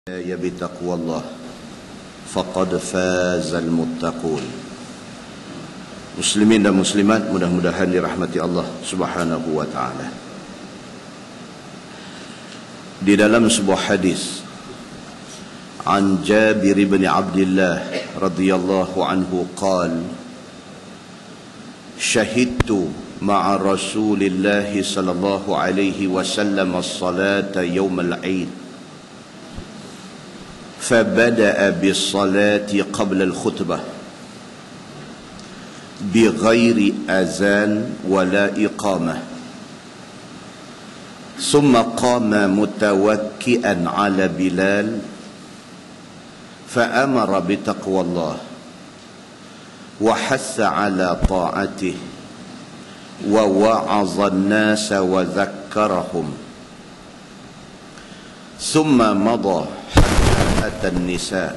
Ya bitaqwallah faqad fazal muttaqun. Muslimin dan muslimat, mudah-mudahan dirahmati Allah Subhanahu wa taala. Di dalam sebuah hadis an Jabir bin Abdullah radhiyallahu anhu qala syahidtu ma'a Rasulillah sallallahu alaihi wasallam as-salata yawm al-'id فبدأ بالصلاة قبل الخطبة بغير أذان ولا إقامة ثم قام متوكئا على بلال فأمر بتقوى الله وحث على طاعته ووعظ الناس وذكرهم ثم مضى أتى النساء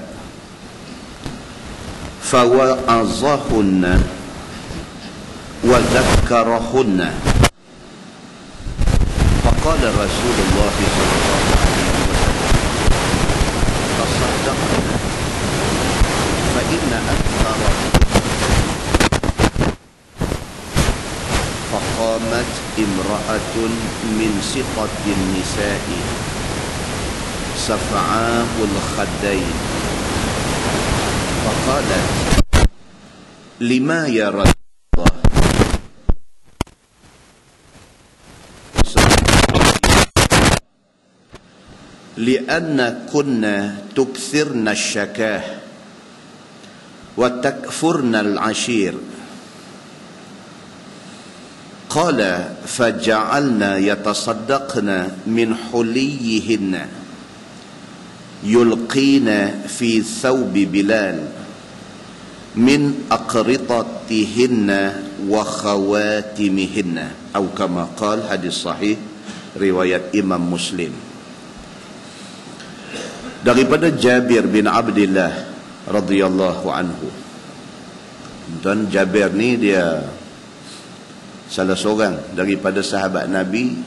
فوعظهن وذكرهن فقال رسول الله صلى الله عليه وسلم تصدقن فإن أكثر فقامت امرأة من سقط النساء صفعاء الخدين فقالت لما يا رسول الله لأن كنا تكثرن الشكاه وتكفرن العشير قال فجعلنا يتصدقن من حليهن يلقين في ثوب بلال من أقرطتهن وخواتمهن أو كما قال. Hadis sahih riwayat Imam Muslim daripada Jabir bin Abdullah radhiyallahu anhu. Dan Jabir ni dia salah seorang daripada sahabat Nabi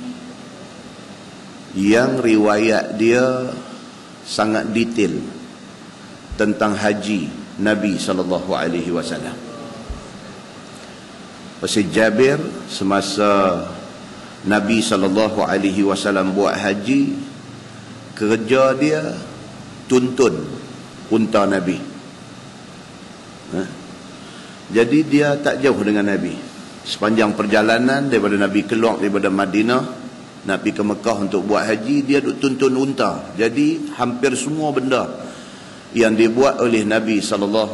yang riwayat dia sangat detail tentang haji Nabi SAW. Pasal Jabir semasa Nabi SAW buat haji, kerja dia tuntun unta Nabi. Jadi dia tak jauh dengan Nabi. Sepanjang perjalanan daripada Nabi keluar daripada Madinah nak pergi ke Mekah untuk buat haji, dia duk tuntun unta. Jadi hampir semua benda yang dibuat oleh Nabi SAW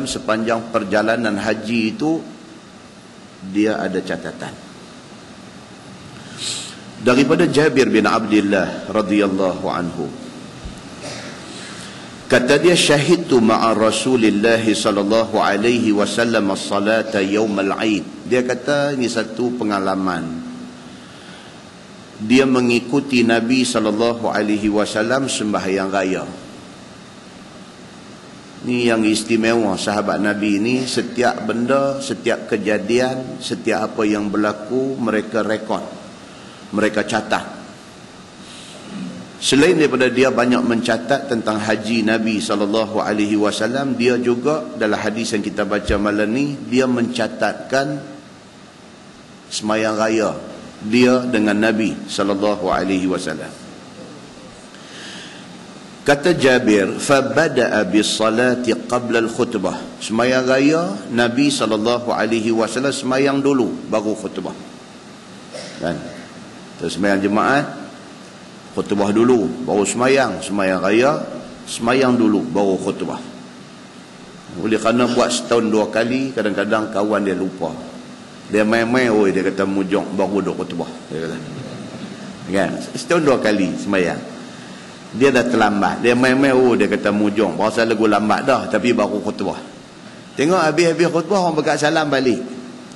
sepanjang perjalanan haji itu dia ada catatan. Daripada Jabir bin Abdullah radhiyallahu anhu, kata dia, syahidtu ma'a Rasulillah sallallahu alaihi wasallam as-salata yawm al-'id. Dia kata ini satu pengalaman. Dia mengikuti Nabi SAW sembahyang raya. Ni yang istimewa sahabat Nabi ni, setiap benda, setiap kejadian, setiap apa yang berlaku mereka rekod, mereka catat. Selain daripada dia banyak mencatat tentang haji Nabi SAW, dia juga dalam hadis yang kita baca malam ni, dia mencatatkan sembahyang raya dia dengan Nabi SAW. Kata Jabir, fabada'a bis-salati qabla al-khutbah. Sembahyang raya Nabi SAW sembahyang dulu baru khutbah. Kan? Terus sembahyang jemaat, khutbah dulu baru sembahyang. Sembahyang raya sembahyang dulu baru khutbah. Oleh kerana buat setahun dua kali, kadang-kadang kawan dia lupa. Dia main-main, dia kata mujung baru duk khutbah. Dia kata, kan? Setahun dua kali sembahyang. Dia dah terlambat. Dia main-main, dia kata mujung. Pasal lagu lambat dah, tapi baru khutbah. Tengok habis-habis khutbah, orang berkat salam balik.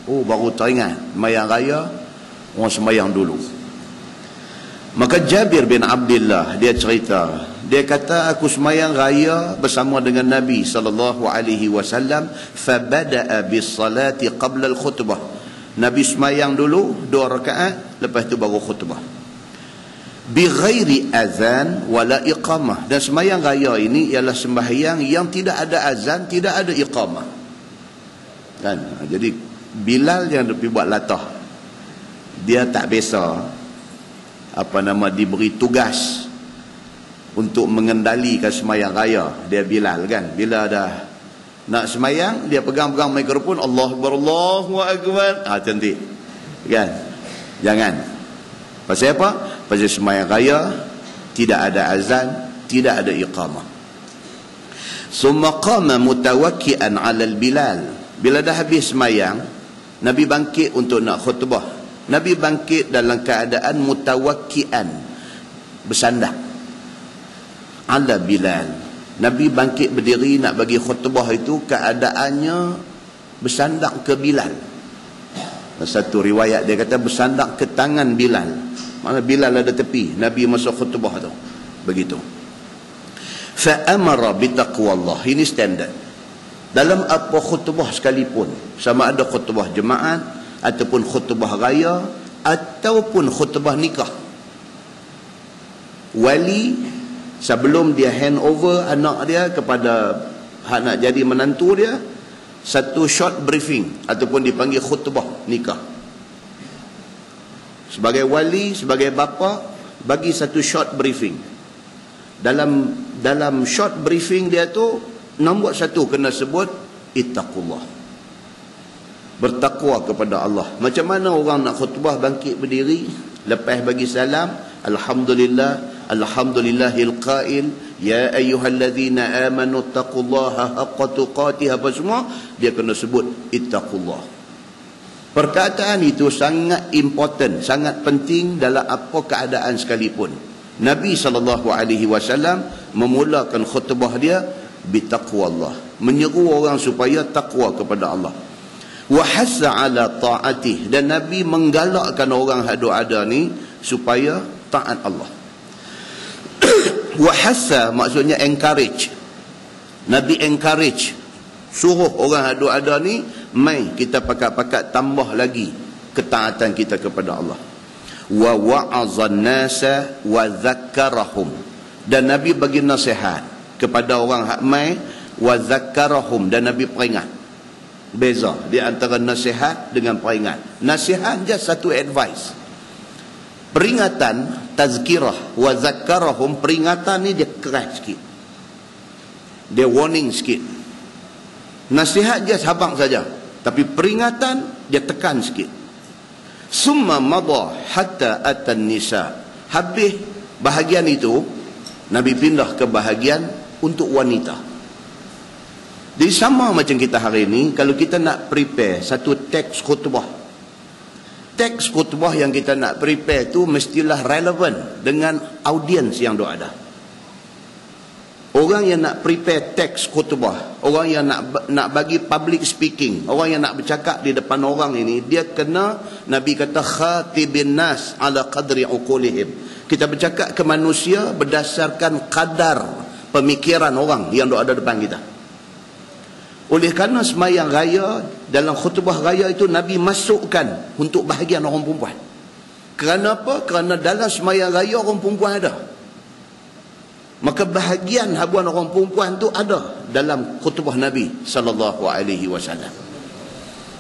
Baru teringat. Sembahyang raya, orang sembahyang dulu. Maka Jabir bin Abdullah, dia cerita. Dia kata, aku sembahyang raya bersama dengan Nabi SAW. Fabada'a bis-salati qabla al-khutbah. Nabi sembahyang dulu 2 rakaat, lepas tu baru khutbah. Bighairi azan wala iqamah. Dan sembahyang raya ini ialah sembahyang yang tidak ada azan, tidak ada iqamah. Kan? Jadi Bilal yang pergi buat latah, dia tak biasa diberi tugas untuk mengendalikan sembahyang raya. Dia Bilal kan, bila dah nak sembahyang dia pegang-pegang mikrofon, Allahu Akbar, Allahu Akbar, cantik kan. Jangan. Pasal apa? Pasal sembahyang raya tidak ada azan, tidak ada iqamah. Summa qama mutawakkian 'ala al-Bilal. Bila dah habis sembahyang, Nabi bangkit untuk nak khutbah. Nabi bangkit dalam keadaan mutawakkian, bersandar. 'Ala Bilal. Nabi bangkit berdiri nak bagi khutbah itu keadaannya bersandar ke Bilal. Satu riwayat dia kata bersandar ke tangan Bilal. Mana Bilal ada tepi, Nabi masuk khutbah tu. Begitu. Fa amara bi taqwallah. Ini standard. Dalam apa khutbah sekalipun, sama ada khutbah jemaat ataupun khutbah raya ataupun khutbah nikah, wali sebelum dia hand over anak dia kepada hak nak jadi menantu dia, satu short briefing ataupun dipanggil khutbah nikah. Sebagai wali, sebagai bapa, bagi satu short briefing. Dalam short briefing dia tu, nombor satu kena sebut ittaqullah. Bertakwa kepada Allah. Macam mana orang nak khutbah bangkit berdiri, lepas bagi salam, alhamdulillah, alhamdulillahil qail, ya ayyuhalladzina amanu taqullaha haqqa tuqatih, apa semua dia kena sebut ittaqullah. Perkataan itu sangat important, sangat penting dalam apa keadaan sekalipun. Nabi SAW memulakan khutbah dia bitaqwallah, menyeru orang supaya takwa kepada Allah. Wa hassa ala ta'atih, dan Nabi menggalakkan orang hak ada ni supaya taat Allah. Wahasa maksudnya encourage. Nabi encourage, suruh orang ada ni, mai kita pakat-pakat tambah lagi ketaatan kita kepada Allah. Wa wa'azan nasa wa zakkarahum, dan Nabi bagi nasihat kepada orang hak mai, wa zakkarahum, dan Nabi peringat. Beza di antara nasihat dengan peringat. Nasihat just satu advice. Peringatan, tazkirah, wa zakkarahum, peringatan ni dia keras sikit, dia warning sikit. Nasihat just habang saja, tapi peringatan dia tekan sikit. Summa madha hatta atan nisa. Habis bahagian itu, Nabi pindah ke bahagian untuk wanita. Jadi sama macam kita hari ini, kalau kita nak prepare satu teks khutbah, teks khutbah yang kita nak prepare tu mestilah relevan dengan audiens yang ada. Orang yang nak prepare teks khutbah, orang yang nak bagi public speaking, orang yang nak bercakap di depan orang ini, dia kena, Nabi kata, khatibin nas ala qadri uqulihim. Kita bercakap ke manusia berdasarkan kadar pemikiran orang yang ada depan kita. Oleh kerana sembahyang raya, dalam khutbah raya itu Nabi masukkan untuk bahagian orang perempuan. Kerana apa? Kerana dalam sembahyang raya orang perempuan ada. Maka bahagian habuan orang perempuan tu ada dalam khutbah Nabi SAW.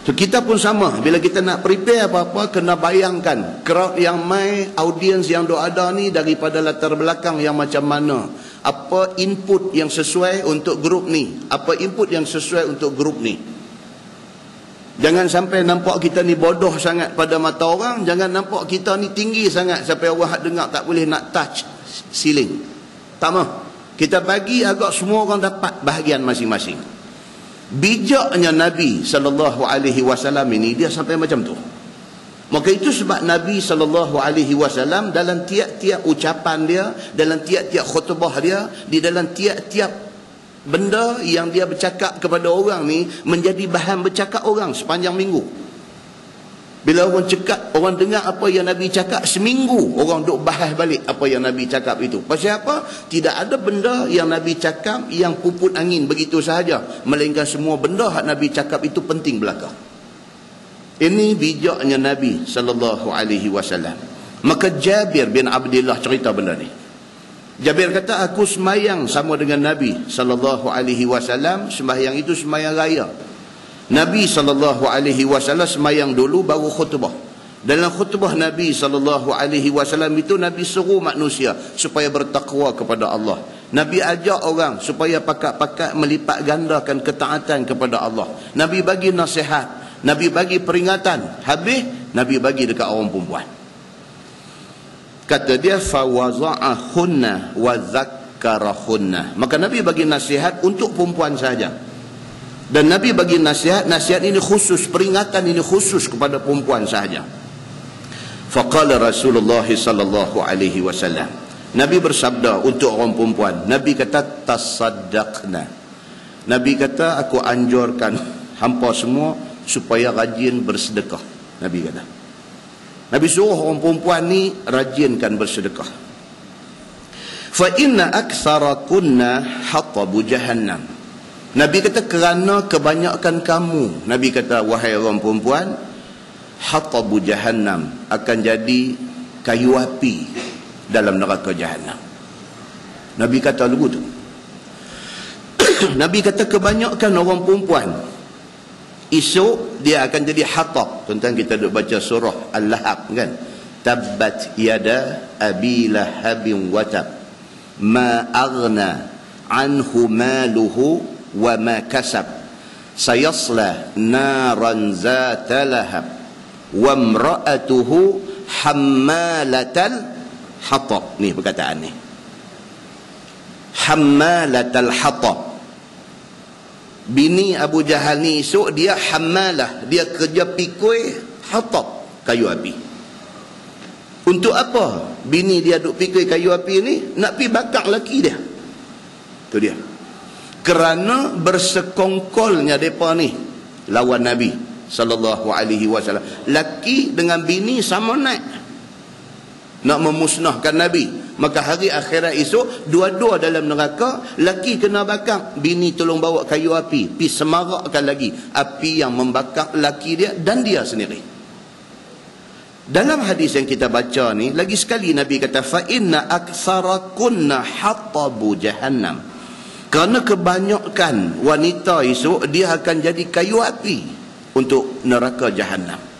So kita pun sama, bila kita nak prepare apa-apa, kena bayangkan crowd yang mai, audiens yang ada ni daripada latar belakang yang macam mana, apa input yang sesuai untuk grup ni, apa input yang sesuai untuk grup ni. Jangan sampai nampak kita ni bodoh sangat pada mata orang, jangan nampak kita ni tinggi sangat sampai orang dengar tak boleh nak touch ceiling. Tak mahu. Kita bagi agak semua orang dapat bahagian masing-masing. Bijaknya Nabi SAW ini, dia sampai macam tu. Maka itu sebab Nabi SAW dalam tiap-tiap ucapan dia, dalam tiap-tiap khutbah dia, di dalam tiap-tiap benda yang dia bercakap kepada orang ni, menjadi bahan bercakap orang sepanjang minggu. Bila orang cakap, orang dengar apa yang Nabi cakap, seminggu orang duk bahas balik apa yang Nabi cakap itu. Pasal apa? Tidak ada benda yang Nabi cakap yang puput angin begitu sahaja, melainkan semua benda yang Nabi cakap itu penting belaka. Ini bijaknya Nabi SAW. Maka Jabir bin Abdullah cerita benda ni. Jabir kata, aku semayang sama dengan Nabi SAW. Sembahyang itu sembahyang raya. Nabi SAW semayang dulu baru khutbah. Dalam khutbah Nabi SAW itu, Nabi suruh manusia supaya bertakwa kepada Allah. Nabi ajak orang supaya pakat-pakat melipat gandakan ketaatan kepada Allah. Nabi bagi nasihat, Nabi bagi peringatan. Habis, Nabi bagi dekat orang perempuan. Kata dia, fawaza'ahunna wa zakkarahunna. Maka Nabi bagi nasihat untuk perempuan saja. Dan Nabi bagi nasihat ini khusus, peringatan ini khusus kepada perempuan saja. Faqala Rasulullah sallallahu alaihi wasallam. Nabi bersabda untuk orang perempuan. Nabi kata, tasaddaqna. Nabi kata, aku anjurkan hampa semua supaya rajin bersedekah. Nabi kata. Nabi suruh orang perempuan ni rajinkan bersedekah. Fa inna aktsarakunna hatabu jahannam. Nabi kata, kerana kebanyakan kamu, Nabi kata, wahai orang perempuan, hatabu jahannam, akan jadi kayu api dalam neraka jahannam. Nabi kata lugu tu. Nabi kata kebanyakan orang perempuan esok dia akan jadi hatab. Tuan-tuan, kita duk baca surah Al-Lahab kan, tabbat yada abi lahabin watab ma aghna anhu maluhu wa ma kasab sayasla naran zata lahab wa imra'atuhu hammalatal hatab. Ni perkataan ni, hammalatal hatab. Bini Abu Jahal ni esok dia hammalah, dia kerja pikul hatab, kayu api. Untuk apa bini dia duk pikul kayu api ni? Nak pi bakar laki dia. Tu dia. Kerana bersekongkolnya depa ni lawan Nabi sallallahu alaihi wasallam. Laki dengan bini sama naik nak memusnahkan Nabi. Maka hari akhirat esok, dua-dua dalam neraka. Laki kena bakar, bini tolong bawa kayu api, pi semarakkan lagi api yang membakar laki dia dan dia sendiri. Dalam hadis yang kita baca ni, lagi sekali Nabi kata, fa inna aktsarakunna hatabu jahannam. Kerana kebanyakan wanita esok dia akan jadi kayu api untuk neraka jahannam.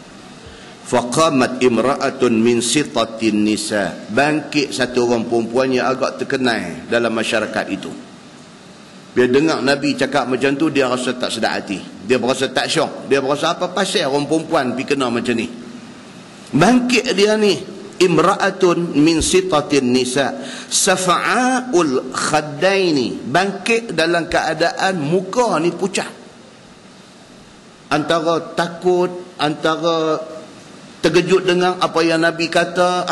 Faqamat imra'atun min sitatin nisa. Bangkit satu orang perempuan yang agak terkenal dalam masyarakat itu. Dia dengar Nabi cakap macam tu, dia rasa tak sedap hati. Dia berasa tak syok. Dia berasa apa pasal orang perempuan pergi kena macam ni. Bangkit dia ni, imra'atun min sitatin nisa safa'ul khaddaini. Bangkit dalam keadaan muka ni pucat. Antara takut, antara terkejut dengan apa yang Nabi kata.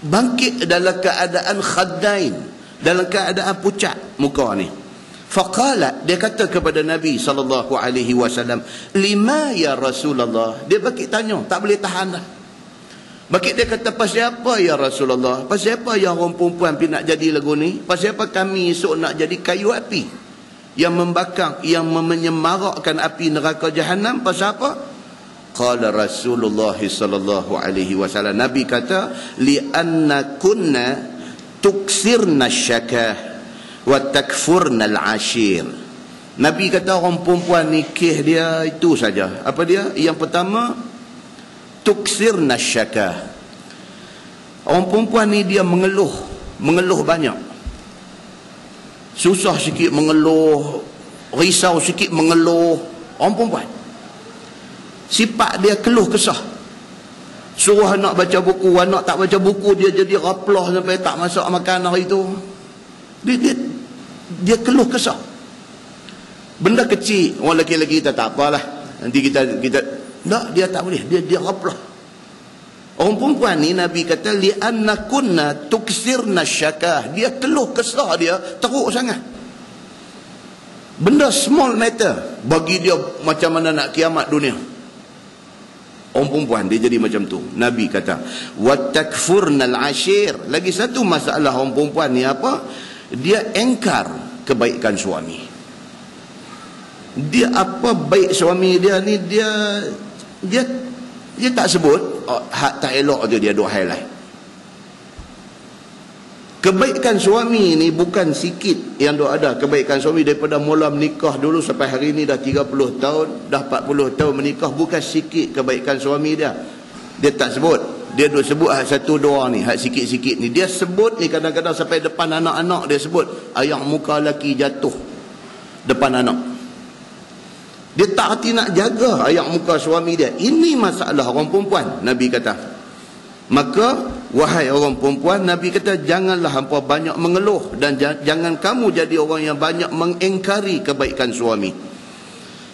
Bangkit dalam keadaan khaddain, dalam keadaan pucat muka ni. Faqala, dia kata kepada Nabi SAW, lima ya Rasulullah. Dia bangkit tanya, tak boleh tahan dah. Bangkit dia kata, pasal apa ya Rasulullah? Pasal apa yang orang perempuan pergi nak jadi lagu ni? Pasal apa kami esok nak jadi kayu api yang membakar, yang menyemarakkan api neraka jahannam? Pasal apa? Qala Rasulullah sallallahu alaihi wasallam, Nabi kata, li'anna kunna tuksirna syakah wa takfurna al-ashir. Nabi kata orang perempuan nikah dia itu saja. Apa dia? Yang pertama, tuksirna syakah. Orang perempuan ni dia mengeluh banyak. Susah sikit mengeluh, risau sikit mengeluh. Orang perempuan sifat dia keluh kesah. Suruh anak baca buku, anak tak baca buku, dia jadi raplah sampai tak masak makan hari itu. Dia keluh kesah. Benda kecil, orang lelaki-lelaki kita tak apalah, nanti kita tak, dia tak boleh, dia raplah. Orang perempuan ni Nabi kata, li'anna kunna tuksirna syakah. Dia keluh kesah, dia teruk sangat. Benda small matter bagi dia macam mana nak kiamat dunia. Orang perempuan dia jadi macam tu. Nabi kata, watakfurnal ashir. Lagi satu masalah orang perempuan ni apa? Dia engkar kebaikan suami. Dia apa baik suami dia ni, dia tak sebut. Hak tak elok tu dia duk highlight. Kebaikan suami ni bukan sikit yang dok ada. Kebaikan suami daripada mula menikah dulu sampai hari ni dah 30 tahun, dah 40 tahun menikah, bukan sikit kebaikan suami dia. Dia tak sebut. Dia duk sebut hak satu dua ni, hak sikit-sikit ni. Dia sebut ni kadang-kadang sampai depan anak-anak dia sebut, ayam muka laki jatuh depan anak. Dia tak hati nak jaga ayam muka suami dia. Ini masalah orang perempuan, Nabi kata. Maka wahai orang perempuan, Nabi kata janganlah hampa banyak mengeluh dan jangan kamu jadi orang yang banyak mengingkari kebaikan suami.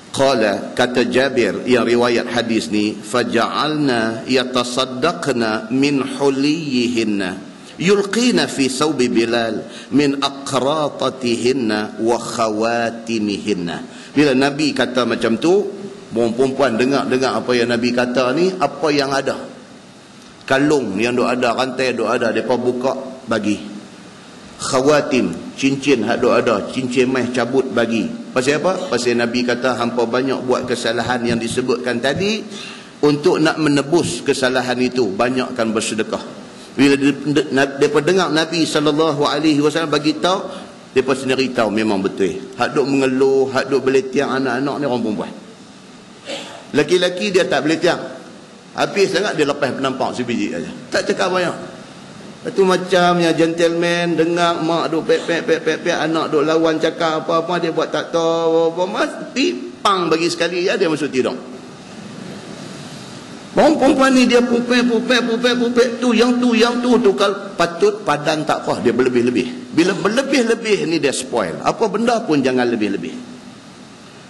Qala, kata Jabir yang riwayat hadis ni, faja'alna yatasaddaqna min huliyihinna yulqina fi sawbi Bilal min aqratatihinna wa khawatimihinna. Bila Nabi kata macam tu, orang perempuan dengar apa yang Nabi kata ni, apa yang ada, kalung yang duk ada, rantai duk ada, mereka buka bagi. Khawatim, cincin hak duk ada, cincin meh cabut bagi. Pasal apa? Pasal Nabi kata hampa banyak buat kesalahan yang disebutkan tadi, untuk nak menebus kesalahan itu banyakkan bersedekah. Bila mereka dengar Nabi SAW bagi tahu, mereka sendiri tahu memang betul. Hak duk mengeluh, hak duk beletiang anak-anak ni orang perempuan. Laki-laki dia tak beletiang, habis sangat dia lepas penampak sebiji aja. Tak cakap banyak. Itu macamnya gentleman, dengar mak duk pek, anak duk lawan cakap apa-apa, dia buat tak tahu apa, mesti pang bagi sekali ya, dia masuk tidur. Orang perempuan ni dia pupek tu yang tu kalau patut padan tak apa, dia berlebih-lebih. Bila berlebih-lebih ni dia spoil. Apa benda pun jangan lebih-lebih.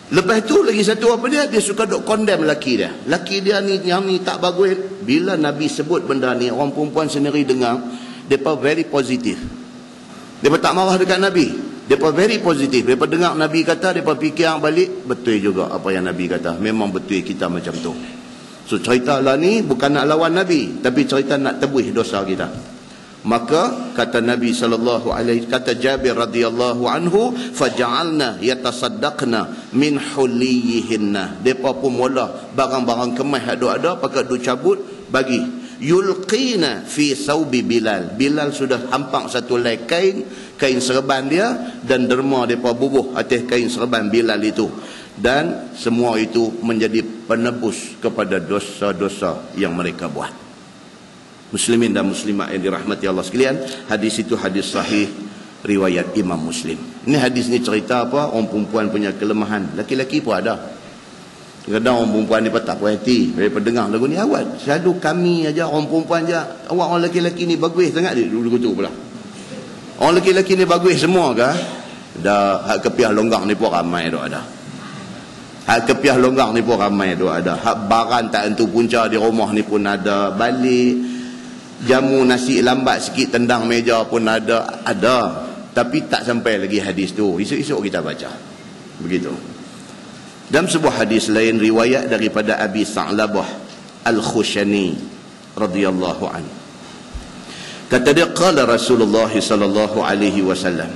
Lepas tu lagi satu apa dia suka duk condemn laki dia. Laki dia ni yang ni tak bagus. Bila Nabi sebut benda ni, orang perempuan sendiri dengar, depa very positif. Depa tak marah dekat Nabi. Depa very positif. Depa dengar Nabi kata, depa fikir balik, betul juga apa yang Nabi kata. Memang betul kita macam tu. So cerita lah ni bukan nak lawan Nabi, tapi cerita nak tebus dosa kita. Maka kata Nabi sallallahu alaihi, kata Jabir radhiyallahu anhu, faja'alna yatasaddaqna min huliyihinna. Depa pun mula barang-barang kemas hak ada pakai duk cabut bagi. Yulqina fi saubi Bilal. Bilal sudah hampak satu helai kain serban dia, dan derma depa bubuh atas kain serban Bilal itu. Dan semua itu menjadi penebus kepada dosa-dosa yang mereka buat. Muslimin dan muslimat yang dirahmati Allah sekalian, hadis itu hadis sahih riwayat Imam Muslim. Ini hadis ni cerita apa? Orang perempuan punya kelemahan. Laki-laki pun ada. Kadang orang perempuan ni tak puas hati daripada dengar lagu ni, awak selalu kami aja orang perempuan aja, awak orang lelaki ni bagus sangat dia dulu tu pula. Orang lelaki ni bagus semua ke? Dah hak kepiah longgang ni pun ramai dah ada. Hak kepiah longgang ni pun ramai dah ada. Hak baran tak entu punca di rumah ni pun ada. Balik jamu nasi lambat sikit tendang meja pun ada. Tapi tak sampai lagi hadis tu. Esok-esok kita baca. Begitu. Dalam sebuah hadis lain riwayat daripada Abi Sa'labah Al-Khushani radhiyallahu anhu. Kata dia, qala Rasulullah sallallahu alaihi wasallam,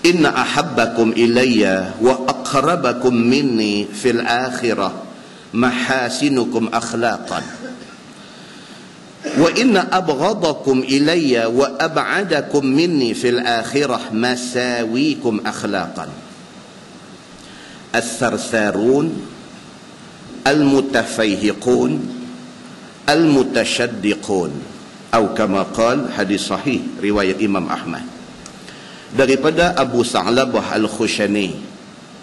inna ahabbakum ilayya wa aqrabakum minni fil akhirah mahasinukum akhlaqan, wa inna abghadakum ilayya wa ab'adakum minni fil akhirah masawikum akhlaqan. As-sarsarun al-mutafayhiqun al-mutashaddiqun, atau kama qala, hadis sahih riwayat Imam Ahmad daripada Abu Sa'labah Al-Khushani.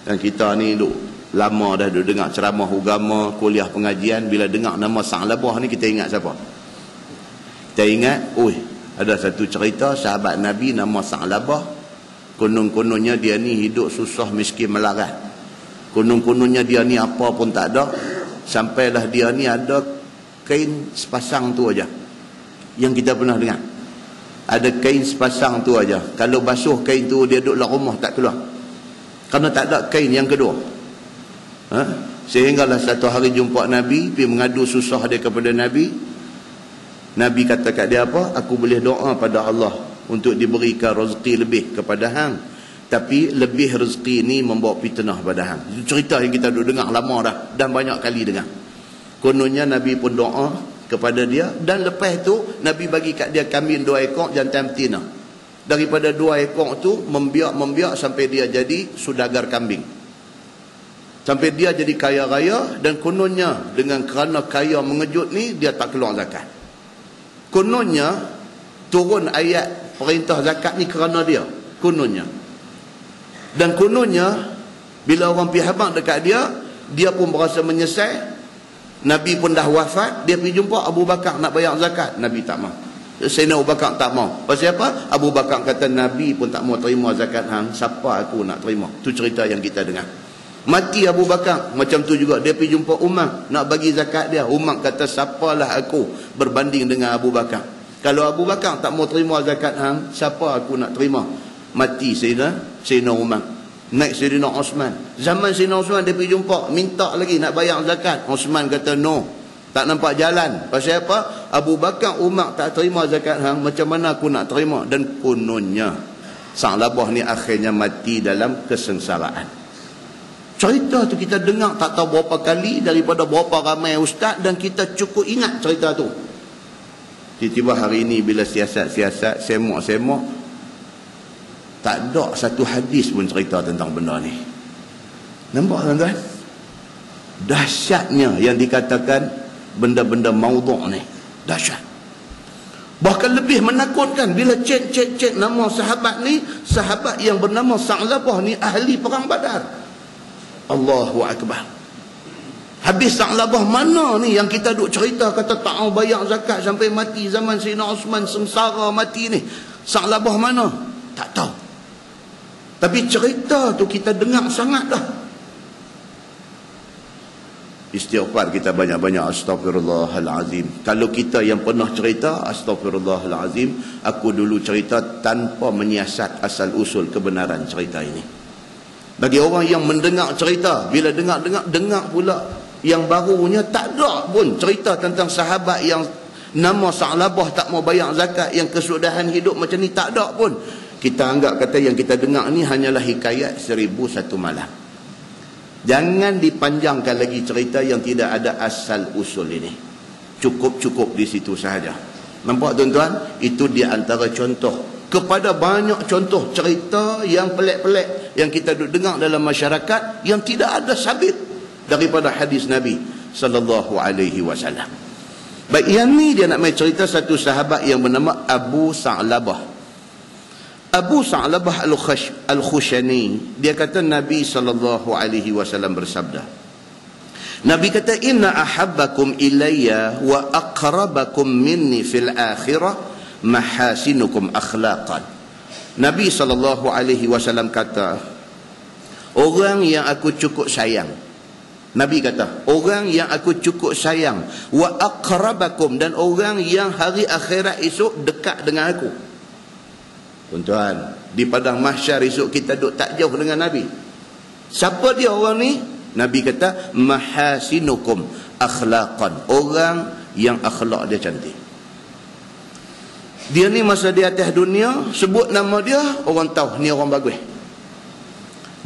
Dan kita ni lama dah dengar ceramah agama, kuliah pengajian, bila dengar nama Sa'labah ni kita ingat siapa? Kita ingat, ada satu cerita sahabat Nabi nama Sa'labah, konon-kononnya dia ni hidup susah miskin melarat. Konon-kononnya dia ni apa pun tak ada, sampailah dia ni ada kain sepasang tu aja yang kita pernah dengar. Ada kain sepasang tu aja, kalau basuh kain tu dia duduk dalam rumah tak keluar, kerana tak ada kain yang kedua. Sehinggalah satu hari jumpa Nabi, pergi mengadu susah dia kepada Nabi. Nabi kata kat dia apa? Aku boleh doa pada Allah untuk diberikan rezeki lebih kepada hang, tapi lebih rezeki ni membawa fitnah pada hang. Itu cerita yang kita duduk dengar lama dah, dan banyak kali dengar. Kononnya Nabi pun doa kepada dia, dan lepas tu Nabi bagi kat dia kambing 2 ekor jantan betina. Daripada 2 ekor tu membiak sampai dia jadi saudagar kambing. Sampai dia jadi kaya raya, dan kononnya dengan kerana kaya mengejut ni dia tak keluar zakat. Kononnya turun ayat perintah zakat ni kerana dia, kononnya. Dan kononnya bila orang pergi habaq dekat dia pun berasa menyesal. Nabi pun dah wafat, dia pergi jumpa Abu Bakar nak bayar zakat, Nabi tak mau. Sayyidina Abu Bakar tak mau. Pasal apa? Abu Bakar kata Nabi pun tak mau terima zakat hang, siapa aku nak terima? Tu cerita yang kita dengar. Mati Abu Bakar, macam tu juga dia pergi jumpa Umar nak bagi zakat dia. Umar kata siapalah aku berbanding dengan Abu Bakar. Kalau Abu Bakar tak mau terima zakat hang, siapa aku nak terima? Mati Sayyidina Umar. Naik Sayyidina Osman. Zaman Sayyidina Osman dia pergi jumpa, minta lagi nak bayar zakat. Osman kata no. Tak nampak jalan. Pasal apa? Abu Bakar, Umar tak terima zakat hang, macam mana aku nak terima? Dan kononnya Sa'labah ni akhirnya mati dalam kesengsaraan. Cerita tu kita dengar tak tahu berapa kali daripada berapa ramai ustaz, dan kita cukup ingat cerita tu. Tiba-tiba hari ini bila siasat-siasat, semok-semok, tak ada satu hadis pun cerita tentang benda ni. Nampak tuan-tuan? Dahsyatnya yang dikatakan benda-benda maudhu' ni. Dahsyat. Bahkan lebih menakutkan bila cek nama sahabat ni, sahabat yang bernama Sa'labah ni ahli perang Badar. Allahu Akbar. Habis Sa'labah mana ni yang kita duk cerita kata tak mau bayar zakat sampai mati zaman Sayyidina Osman sengsara mati ni. Sa'labah mana? Tak tahu. Tapi cerita tu kita dengar sangat dah. Istighfar kita banyak-banyak, astagfirullahalazim. Kalau kita yang pernah cerita, astagfirullahalazim, aku dulu cerita tanpa menyiasat asal usul kebenaran cerita ini. Bagi orang yang mendengar cerita, bila dengar pula yang barunya, tak ada pun cerita tentang sahabat yang nama Sa'labah tak mau bayar zakat, yang kesudahan hidup macam ni, tak ada pun. Kita anggap kata yang kita dengar ni hanyalah hikayat 1001 malam. Jangan dipanjangkan lagi cerita yang tidak ada asal usul ini. Cukup di situ sahaja. Nampak tuan-tuan? Itu di antara contoh kepada banyak contoh cerita yang pelik-pelik yang kita dengar dalam masyarakat yang tidak ada sabit daripada hadis Nabi sallallahu alaihi wasallam. Baik, yang ni dia nak main cerita satu sahabat yang bernama Abu Sa'labah. Abu Sa'labah Al-Khushani, dia kata Nabi sallallahu alaihi wasallam bersabda. Nabi kata, "Inna ahabbakum ilayya wa aqrabakum minni fil akhirah mahasinukum akhlaqan." Nabi sallallahu alaihi wasallam kata, orang yang aku cukup sayang. Nabi kata, orang yang aku cukup sayang, wa aqrabakum, dan orang yang hari akhirat esok dekat dengan aku. Tuan-tuan, di padang mahsyar esok kita duduk tak jauh dengan Nabi. Siapa dia orang ni? Nabi kata, mahasinukum akhlaqan, orang yang akhlak dia cantik. Dia ni masa di atas dunia, sebut nama dia, orang tahu ni orang bagus.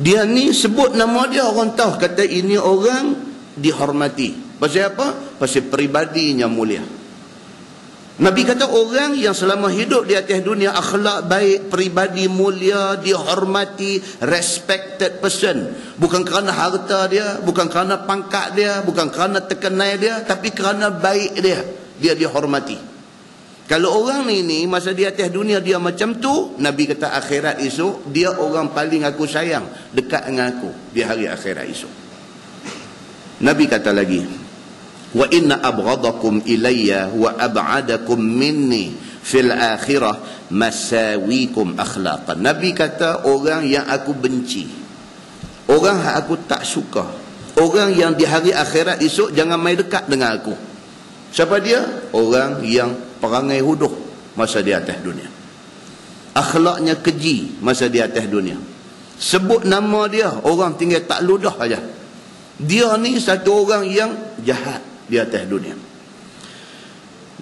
Dia ni sebut nama dia, orang tahu kata ini orang dihormati. Pasal apa? Pasal peribadinya mulia. Nabi kata orang yang selama hidup di atas dunia akhlak baik, peribadi mulia, dihormati, respected person. Bukan kerana harta dia, bukan kerana pangkat dia, bukan kerana terkenal dia, tapi kerana baik dia, dia dihormati. Kalau orang ni masa di atas dunia dia macam tu, Nabi kata akhirat esok dia orang paling aku sayang, dekat dengan aku di hari akhirat esok. Nabi kata lagi, wa inna abghadakum ilayya wa ab'adakum minni fil akhirah masawikum akhlaqan. Nabi kata orang yang aku benci, orang yang aku tak suka, orang yang di hari akhirat esok jangan main dekat dengan aku. Siapa dia? Orang yang perangai huduh masa di atas dunia, akhlaknya keji masa di atas dunia. Sebut nama dia, orang tinggal tak ludah aja. Dia ni satu orang yang jahat di atas dunia.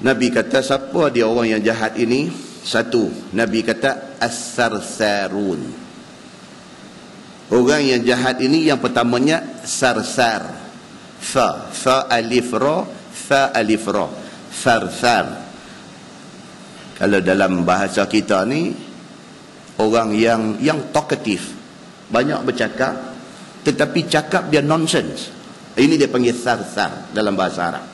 Nabi kata siapa dia orang yang jahat ini? Satu, Nabi kata as-sarsarun. Orang yang jahat ini yang pertamanya sarsar. Fa alif ra, fa alif ra. Sarsar. Kalau dalam bahasa kita ni, orang yang talkative, banyak bercakap, tetapi cakap dia nonsense. Ini dia panggil sarsar dalam bahasa Arab.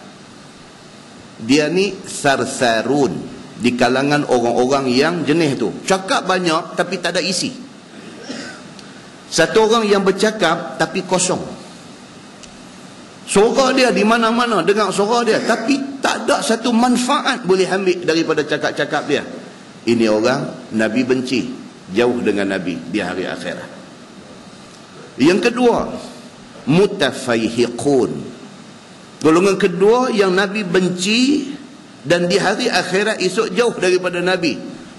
Dia ni sarsarun di kalangan orang-orang yang jenis tu, cakap banyak tapi tak ada isi. Satu orang yang bercakap tapi kosong, suara dia di mana-mana, dengar suara dia, tapi tak ada satu manfaat boleh ambil daripada cakap-cakap dia. Ini orang Nabi benci, jauh dengan Nabi di hari akhirat. Yang kedua, mutafaihiqun. Golongan kedua yang Nabi benci dan di hari akhirat esok jauh daripada Nabi,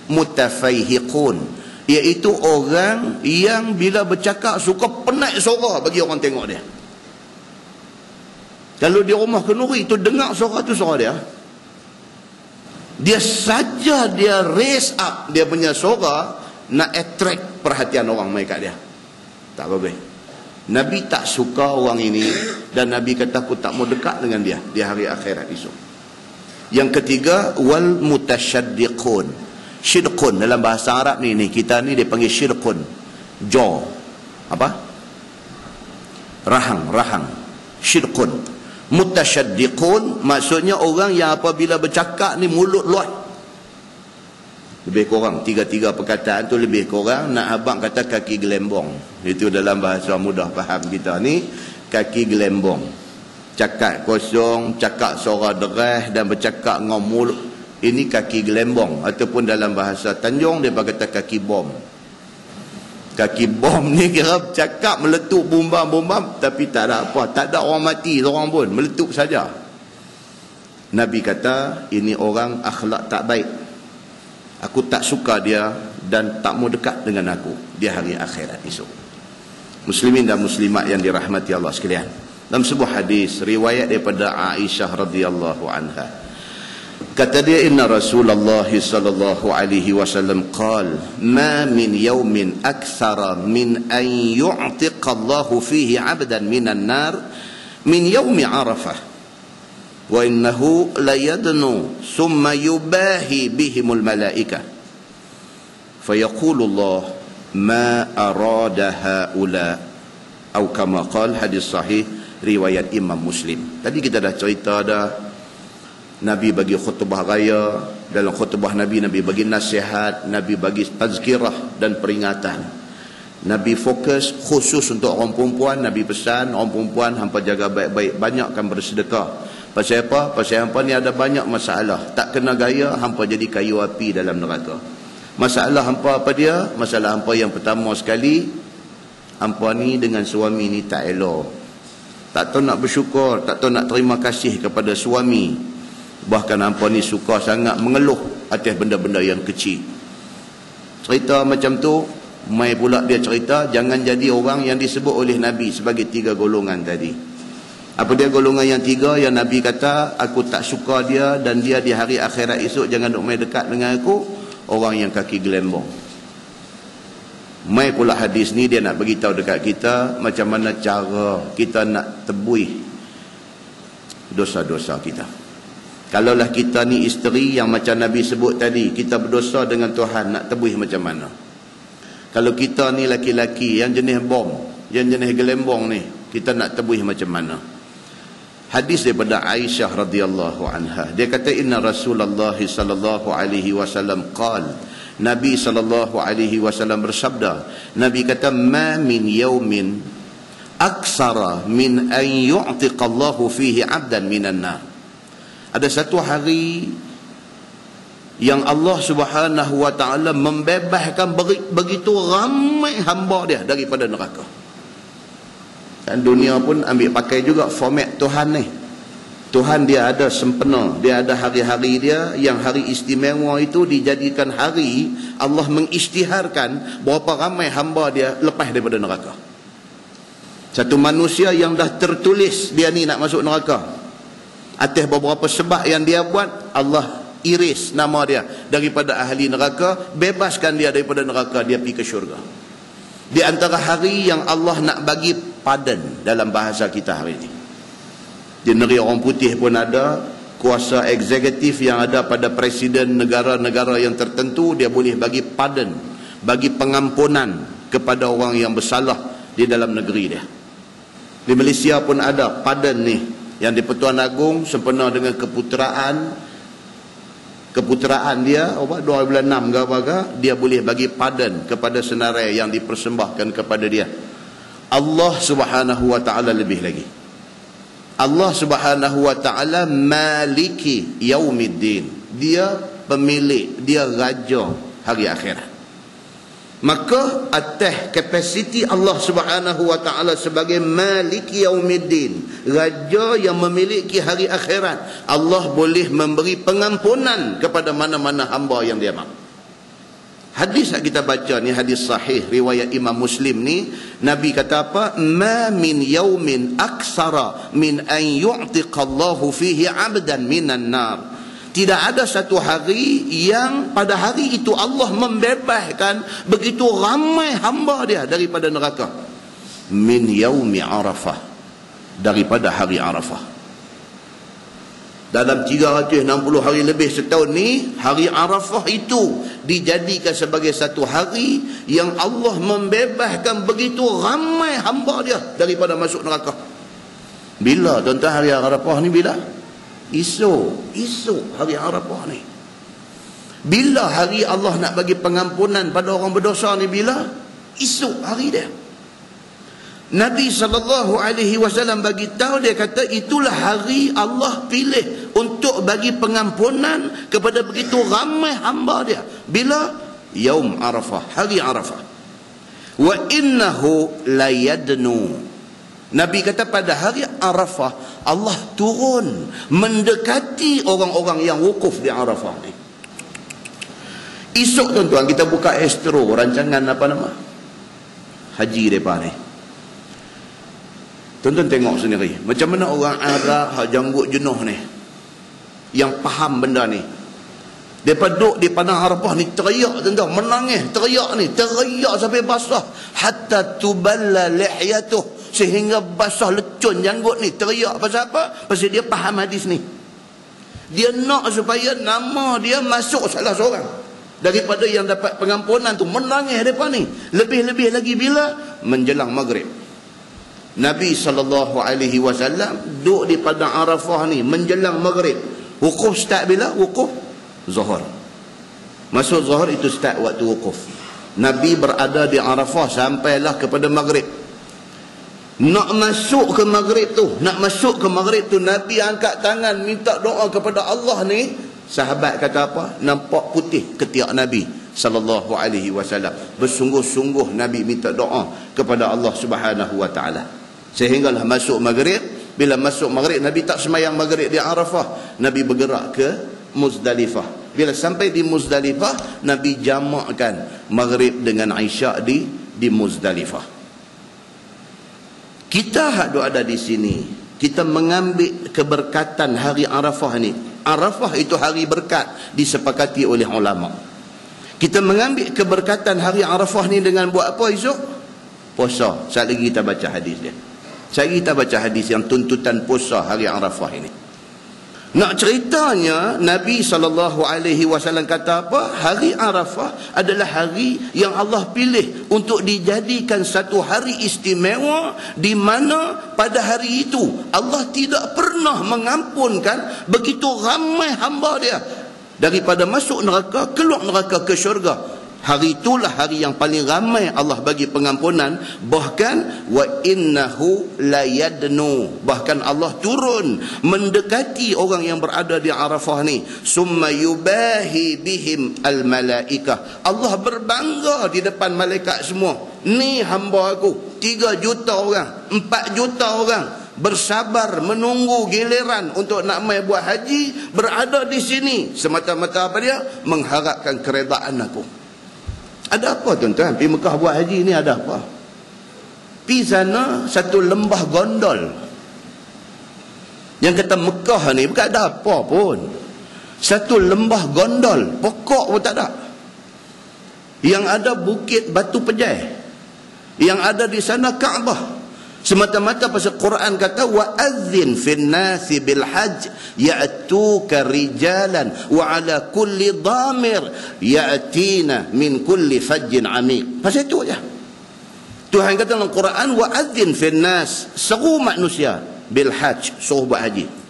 mutafaihiqun, iaitu orang yang bila bercakap suka penat suara bagi orang tengok dia. Kalau di rumah kenduri tu dengar suara tu suara dia, dia saja dia raise up dia punya suara nak attract perhatian orang mai kat dia. Tak apa-apa. Nabi tak suka orang ini, dan Nabi kata aku tak mau dekat dengan dia di hari akhirat esok. Yang ketiga, wal mutasyaddiqun. Syidqun dalam bahasa Arab ni kita ni dia panggil syidqun. Jaw. Apa? Rahang. Syidqun. Mutasyaddiqun maksudnya orang yang apabila bercakap ni mulut luas. Lebih kurang tiga perkataan tu lebih kurang nak abang kata kaki gelembong. Itu dalam bahasa mudah faham kita ni, kaki gelembong. Cakap kosong, cakap suara deras dan bercakap dengan mulut, ini kaki gelembong. Ataupun dalam bahasa Tanjung dia kata kaki bom. Kaki bom ni kira cakap meletup bumbam tapi tak ada apa, tak ada orang mati seorang pun, meletup saja. Nabi kata ini orang akhlak tak baik, aku tak suka dia dan tak mau dekat dengan aku di hari akhirat esok. Muslimin dan muslimat yang dirahmati Allah sekalian, dalam sebuah hadis riwayat daripada Aisyah radhiyallahu anha, kata dia, inna Rasulullah sallallahu alaihi wasallam qala ma min yawmin akthara min an yu'tiqa Allah fihi 'abdan minan nar min yawmi Arafah wa innahu la yadnu thumma yubahi bihimul malaikah fayaqulu Allah ma arada haula, atau kama qala, hadis sahih riwayat Imam Muslim. Tadi kita dah cerita dah, Nabi bagi khutbah raya. Dalam khutbah Nabi bagi nasihat, Nabi bagi tazkirah dan peringatan. Nabi fokus khusus untuk orang perempuan. Nabi pesan orang perempuan hampa jaga baik-baik, banyakkan bersedekah. Pasal apa? Pasal hampa ni ada banyak masalah, tak kena gaya hampa jadi kayu api dalam neraka. Masalah hampa apa dia? Masalah hampa yang pertama sekali, hampa ni dengan suami ni tak elok, tak tahu nak bersyukur, tak tahu nak terima kasih kepada suami. Bahkan hampa ni suka sangat mengeluh atas benda-benda yang kecil. Cerita macam tu, mai pula dia cerita jangan jadi orang yang disebut oleh Nabi sebagai 3 golongan tadi. Apa dia golongan yang 3 yang Nabi kata aku tak suka dia dan dia di hari akhirat esok jangan duk mai dekat dengan aku? Orang yang kaki gelembong. Mai pula hadis ni dia nak beritahu dekat kita macam mana cara kita nak tebus dosa-dosa kita. Kalaulah kita ni isteri yang macam Nabi sebut tadi, kita berdosa dengan Tuhan, nak tebus macam mana? Kalau kita ni laki-laki yang jenis bom, yang jenis gelembong ni, kita nak tebus macam mana? Hadis daripada Aisyah radhiyallahu anha, dia kata inna Rasulullah sallallahu alaihi wasallam qala, Nabi sallallahu alaihi wasallam bersabda, Nabi kata ma min yaumin aksara min an yu'tiqa Allah fihi 'abdan minan nar. Ada satu hari yang Allah Subhanahu wa taala membebaskan begitu ramai hamba dia daripada neraka. Dan dunia pun ambil pakai juga format Tuhan ni. Tuhan dia ada sempena, dia ada hari-hari dia, yang hari istimewa itu dijadikan hari Allah mengisytiharkan berapa ramai hamba dia lepas daripada neraka. Satu manusia yang dah tertulis dia ni nak masuk neraka, atas beberapa sebab yang dia buat, Allah iris nama dia daripada ahli neraka, bebaskan dia daripada neraka, dia pergi ke syurga. Di antara hari yang Allah nak bagi pardon dalam bahasa kita hari ini. Di negeri orang putih pun ada kuasa eksekutif yang ada pada presiden negara-negara yang tertentu, dia boleh bagi pardon, bagi pengampunan kepada orang yang bersalah di dalam negeri dia. Di Malaysia pun ada pardon ni, yang di Pertuan Agong sempena dengan keputeraan dia 2006 ke apa, dia boleh bagi pardon kepada senarai yang dipersembahkan kepada dia. Allah Subhanahu wa taala lebih lagi. Allah Subhanahu wa taala maliki yaumiddin. Dia pemilik, dia raja hari akhirat. Maka atas kapasiti Allah Subhanahu wa taala sebagai maliki yaumiddin, raja yang memiliki hari akhirat, Allah boleh memberi pengampunan kepada mana-mana hamba yang dia mahu. Hadis yang kita baca ni hadis sahih riwayat Imam Muslim ni, Nabi kata apa? Ma min yaumin aksara min an yu'tiqallahu fihi 'abdan minan nar. Tidak ada satu hari yang pada hari itu Allah membebaskan begitu ramai hamba dia daripada neraka. Min yaumi Arafah, daripada hari Arafah. Dalam 360 hari lebih setahun ni, hari Arafah itu dijadikan sebagai satu hari yang Allah membebaskan begitu ramai hamba dia daripada masuk neraka. Bila tuan-tuan hari Arafah ni bila? Esok hari Arafah ni. Bila hari Allah nak bagi pengampunan pada orang berdosa ni? Bila? Esok hari dia. Nabi SAW bagi tahu, dia kata itulah hari Allah pilih untuk bagi pengampunan kepada begitu ramai hamba dia. Bila? Yaum Arafah, hari Arafah. Wa innahu layadnu. Nabi kata pada hari Arafah Allah turun mendekati orang-orang yang wukuf di Arafah ni. Esok tuan-tuan kita buka Astro, rancangan apa nama? Haji mereka ni. Tuan-tuan tengok sendiri macam mana orang Arab hak janggut jenuh ni, yang faham benda ni. Mereka duduk di padang Arafah ni teriak tuan-tuan, menangis, teriak sampai basah, hatta tuballa lihyatuh, sehingga basah lecun janggut ni. Teriak pasal apa? Pasal dia faham hadis ni. Dia nak supaya nama dia masuk salah seorang daripada yang dapat pengampunan tu. Menangis mereka ni. Lebih-lebih lagi bila? Menjelang maghrib. Nabi SAW duduk di padang Arafah ni menjelang maghrib. Wukuf start bila? Wukuf Zuhur. Masuk Zuhur itu start waktu wukuf. Nabi berada di Arafah sampailah kepada maghrib. Nak masuk ke maghrib tu, Nabi angkat tangan minta doa kepada Allah ni. Sahabat kata apa? Nampak putih ketiak Nabi SAW. Bersungguh-sungguh Nabi minta doa kepada Allah Subhanahu wa taala. Sehinggalah masuk maghrib. Bila masuk maghrib, Nabi tak semayang maghrib di Arafah. Nabi bergerak ke Muzdalifah. Bila sampai di Muzdalifah, Nabi jamakkan maghrib dengan Isyak di Muzdalifah. Kita hak ada di sini, kita mengambil keberkatan hari Arafah ni. Arafah itu hari berkat, disepakati oleh ulama. Kita mengambil keberkatan hari Arafah ni dengan buat apa esok? Puasa. Sekali lagi kita baca hadis dia. Sekali kita baca hadis yang tuntutan puasa hari Arafah ini. Nak ceritanya, Nabi SAW kata apa? Hari Arafah adalah hari yang Allah pilih untuk dijadikan satu hari istimewa, di mana pada hari itu Allah tidak pernah mengampunkan begitu ramai hamba dia daripada masuk neraka, keluar neraka ke syurga. Hari itulah hari yang paling ramai Allah bagi pengampunan. Bahkan wa innahu layadnu, bahkan Allah turun mendekati orang yang berada di Arafah ni. Summa yubahi bihim al malaikah, Allah berbangga di depan malaikat semua. Ni hamba aku, 3 juta orang, 4 juta orang bersabar menunggu giliran untuk nak mai buat haji, berada di sini semata-mata apa dia? Mengharapkan keredaan aku. Ada apa tuan-tuan? Pergi Mekah buat haji ni ada apa? Pergi sana satu lembah gondol. Yang kata Mekah ni bukan ada apa pun. Satu lembah gondol, pokok pun tak ada. Yang ada bukit batu pejai. Yang ada di sana Kaabah. Semata-mata pasal Quran kata wa'adzin fin nasi bil hajj ya'tuka rijalan wa ala kulli dhamir ya'tina min kulli fajjin amiq. Pasal itu aja. Tuhan kata dalam Quran wa'adzin fin nas, seru manusia bil hajj, suruh buat haji.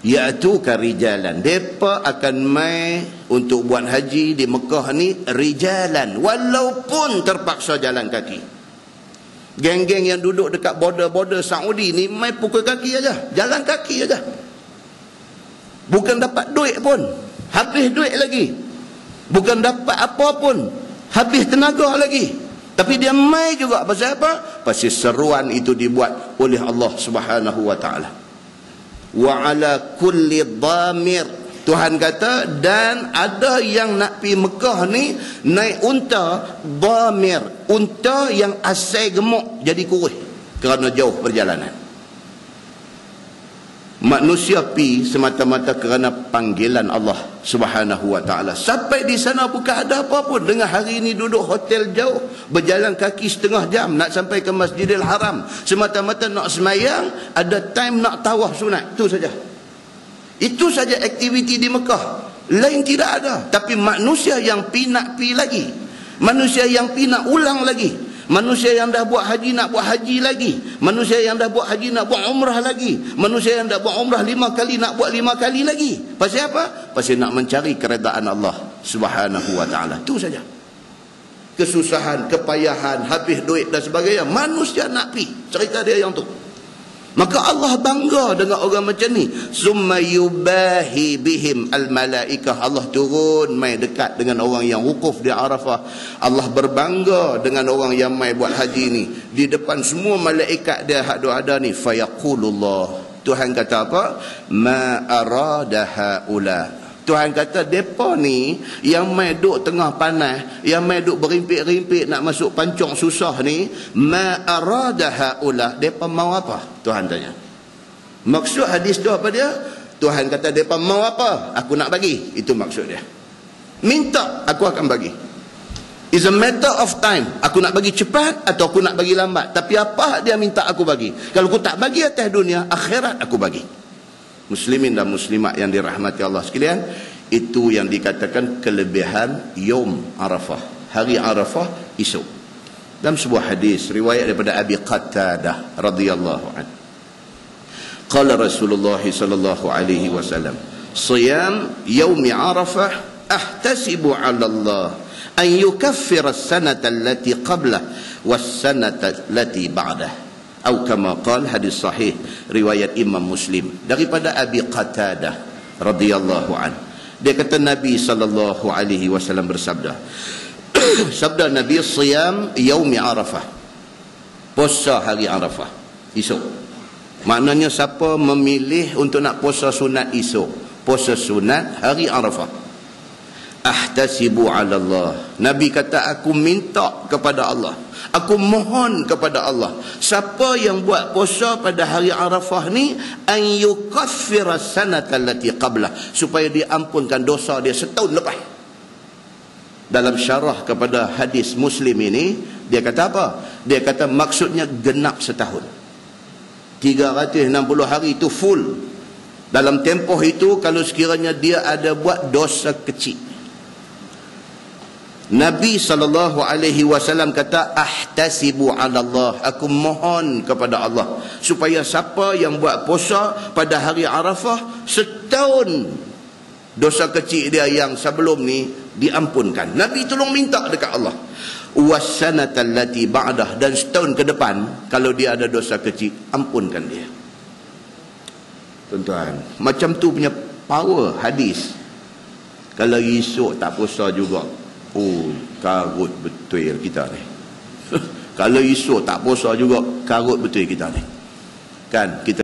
Ya'tuka rijalan, depa akan mai untuk buat haji di Mekah ni rijalan, walaupun terpaksa jalan kaki. Geng-geng yang duduk dekat border-border Saudi ni mai pukul kaki aja, jalan kaki aja. Bukan dapat duit pun, habis duit lagi. Bukan dapat apa pun, habis tenaga lagi. Tapi dia mai juga. Pasal apa? Pasal seruan itu dibuat oleh Allah Subhanahu wa taala. Wa ala kulli dhamir, Tuhan kata, dan ada yang nak pergi Mekah ni naik unta dhamir, unta yang asai gemuk jadi kurus kerana jauh perjalanan. Manusia pi semata-mata kerana panggilan Allah Subhanahu wa taala. Sampai di sana bukan ada apa pun. Dengan hari ini duduk hotel jauh, berjalan kaki setengah jam nak sampai ke Masjidil Haram. Semata-mata nak semayang, ada time nak tawaf sunat. Itu saja. Itu saja aktiviti di Mekah. Lain tidak ada. Tapi manusia yang pi nak pi lagi. Manusia yang pi nak ulang lagi. Manusia yang dah buat haji nak buat haji lagi. Manusia yang dah buat haji nak buat umrah lagi. Manusia yang dah buat umrah 5 kali nak buat 5 kali lagi. Pasal apa? Pasal nak mencari keredaan Allah Subhanahu wa taala. Itu saja. Kesusahan, kepayahan, habis duit dan sebagainya, manusia nak pi. Cerita dia yang tu. Maka Allah bangga dengan orang macam ni. Summa yubahi bihim al-malaikah. Allah turun mai dekat dengan orang yang wukuf di Arafah. Allah berbangga dengan orang yang mai buat haji ni. Di depan semua malaikat dia hak ada ni. Fayaqulullah. Tuhan kata apa? Ma arada haula. Tuhan kata depa ni yang mai duk tengah panas, yang mai duk berimpit-rimpit nak masuk pancong susah ni, ma arada haula, depa mau apa? Tuhan tanya. Maksud hadis tu apa dia? Tuhan kata depa mau apa? Aku nak bagi. Itu maksud dia. Minta, aku akan bagi. It's a matter of time. Aku nak bagi cepat atau aku nak bagi lambat. Tapi apa dia minta aku bagi? Kalau aku tak bagi atas dunia, akhirat aku bagi. Muslimin dan muslimat yang dirahmati Allah sekalian, itu yang dikatakan kelebihan Yom Arafah, hari Arafah esok. Dalam sebuah hadis riwayat daripada Abi Qatadah radhiyallahu anhu, qala Rasulullah sallallahu alaihi wasallam, siyam yaum Arafah ahtasibu 'ala Allah an yukaffira as-sanata allati qablah was-sanata allati ba'dah. Atau kama qala, hadis sahih riwayat Imam Muslim daripada Abi Qatadah radhiyallahu an. Dia kata Nabi sallallahu alaihi wasallam bersabda, sabda Nabi, siyam yaumi Arafah, puasa hari Arafah esok. Maknanya siapa memilih untuk nak puasa sunat esok, puasa sunat hari Arafah, ahtasibu 'ala Allah. Nabi kata aku minta kepada Allah, aku mohon kepada Allah, siapa yang buat puasa pada hari Arafah ni, an yukaffira sanata allati qablah, supaya diampunkan dosa dia setahun lepas. Dalam syarah kepada hadis Muslim ini, dia kata apa? Dia kata maksudnya genap setahun. 360 hari itu full. Dalam tempoh itu, kalau sekiranya dia ada buat dosa kecil, Nabi SAW kata ahtasibu 'ala Allah, aku mohon kepada Allah supaya siapa yang buat puasa pada hari Arafah, setahun dosa kecil dia yang sebelum ni diampunkan. Nabi tolong minta dekat Allah. Wassanata allati ba'dah, dan setahun ke depan kalau dia ada dosa kecil, ampunkan dia. Tuan-tuan, macam tu punya power hadis. Kalau esok tak puasa juga, oh, karut betul kita ni. Kalau esok tak puasa juga, karut betul kita ni. Kan kita